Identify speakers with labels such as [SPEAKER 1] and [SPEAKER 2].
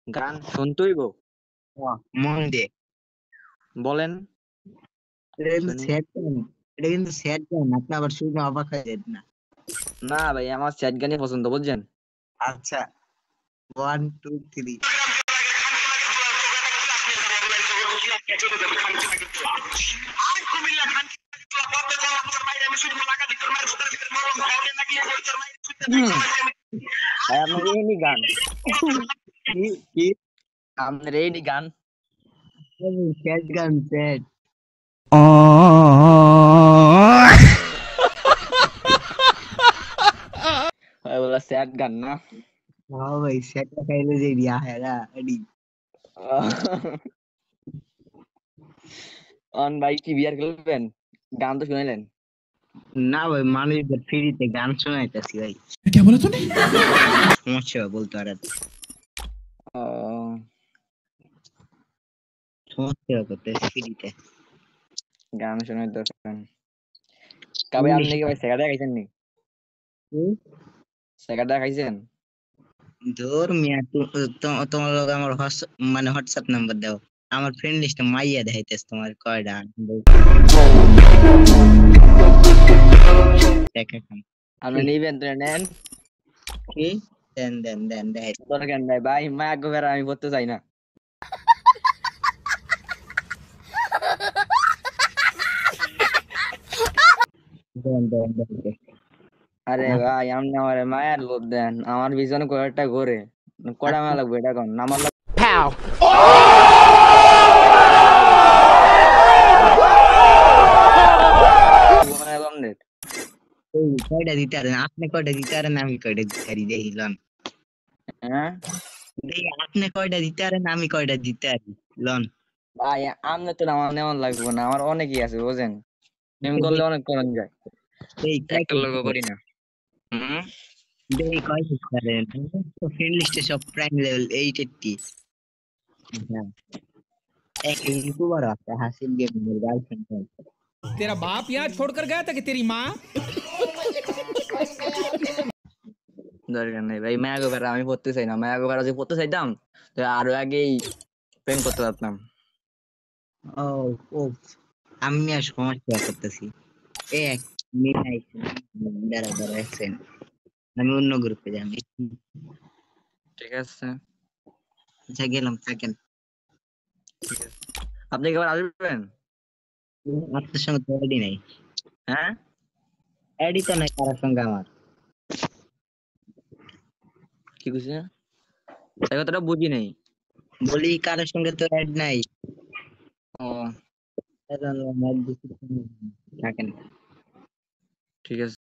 [SPEAKER 1] গান শুনতেই গো
[SPEAKER 2] মন দিয়ে
[SPEAKER 1] বলেন
[SPEAKER 2] এটা কিন্তু
[SPEAKER 1] শুনি।
[SPEAKER 2] স্যাড গান। এটা কিন্তু স্যাড গান, আপনি আবার শুনে অবাক হয়ে যাবেন না।
[SPEAKER 1] না ভাই, আমার স্যাড গানই পছন্দ, বুঝছেন?
[SPEAKER 2] আচ্ছা, 1 2 3।
[SPEAKER 1] হুম, ভাই আপনার এই গান,
[SPEAKER 2] কি কি
[SPEAKER 1] আপনার এই গান।
[SPEAKER 2] স্যাড গান, স্যাড।
[SPEAKER 1] ভাই বলা স্যাড গান না।
[SPEAKER 2] हाँ भाई, सेट पहले से दिया है ना अड़ी।
[SPEAKER 1] অন ভাই কি বিয়ার খেলবেন? গান তো শুনাইলেন।
[SPEAKER 2] না ভাই, মানুষ ফ্রিতে গান শোনাইতেছি ভাই।
[SPEAKER 3] क्या बोला तूने?
[SPEAKER 2] সমস্যা বলতে পারেন,
[SPEAKER 1] ও,
[SPEAKER 2] সমস্যা করতে ফ্রিতে
[SPEAKER 1] গান শুনাইতেছেন। কবে আপনি
[SPEAKER 2] ইংলিশ।
[SPEAKER 1] কি ভাই সেগাটা খাইছেন নি? সেগাটা খাইছেন?
[SPEAKER 2] ধর মিয়া, তোমার লগে আমার মানে হোয়াটসঅ্যাপ নাম্বার দাও। আমার ফ্রেন্ড লিস্টে মাইয়া দেখাইতেছ তোমার কয়টা। দেখা খাম
[SPEAKER 1] আপনি নিবেন তো নেন।
[SPEAKER 2] কি, দেন দেখাই
[SPEAKER 1] দরকার নাই ভাই, মা আগে বেড়া আমি পড়তে চাই না।
[SPEAKER 2] দেন।
[SPEAKER 1] আরে ভাই আপনি আমার মায়ের লোভ দেন, আমার পিছনে কয়েকটা ঘোরে। কটা মায়া লাগবে এটা কোন আমার লাগবে।
[SPEAKER 2] এই কয়টা দিতে পারেন আপনি, কয়টা দিতে পারেন আমি কয়টা দিতে পারি দেখিলাম।
[SPEAKER 1] হ্যাঁ
[SPEAKER 2] আপনি কয়টা দিতে পারেন আমি কয়টা দিতে পারি লন।
[SPEAKER 1] ভাই, আপনি তো আমার নেওয়ান লাগবে না, আমার অনেকই আছে বুঝেন। প্রেম করলে অনেক করেন যায়,
[SPEAKER 2] এই কয়
[SPEAKER 1] একটা লোক করি না। হুম,
[SPEAKER 2] দেই কয় পিস করেন তো ফ্রেন্ড লিস্টে সব প্রাইম লেভেল 880। হ্যাঁ, এক ইউটিউবার আছে হাসিব গেমিং এর গার্লফ্রেন্ড।
[SPEAKER 3] तेरा बाप यहाँ छोड़कर गया था कि तेरी माँ?
[SPEAKER 1] দরকার নেই ভাই, মায়াগো বেড়া আমি পড়তে চাই না। মায়াগো বেড়া যদি পড়তে চাইতাম তো আরো আগেই প্রেম করতে পারতাম।
[SPEAKER 2] ও ও আমি আর সমস্যা করতেছি। এক মিনিট, দাঁড়া এক সেকেন্ড, আমি অন্য গ্রুপে যাই।
[SPEAKER 1] ঠিক আছে,
[SPEAKER 2] আচ্ছা গেলাম, থাকেন।
[SPEAKER 1] ঠিক আছে। আপনি কি আবার আসবেন?
[SPEAKER 2] আপনার সঙ্গে তো অ্যাডই নাই,
[SPEAKER 1] হ্যাঁ,
[SPEAKER 2] অ্যাডই তো নাই কারোর সঙ্গে আমার।
[SPEAKER 1] কি বুঝছেন? এই কথাটা বুঝি নাই।
[SPEAKER 2] বলি কারোর সঙ্গে তো অ্যাড নাই।
[SPEAKER 1] ও,
[SPEAKER 2] থাকেন।
[SPEAKER 1] ঠিক আছে।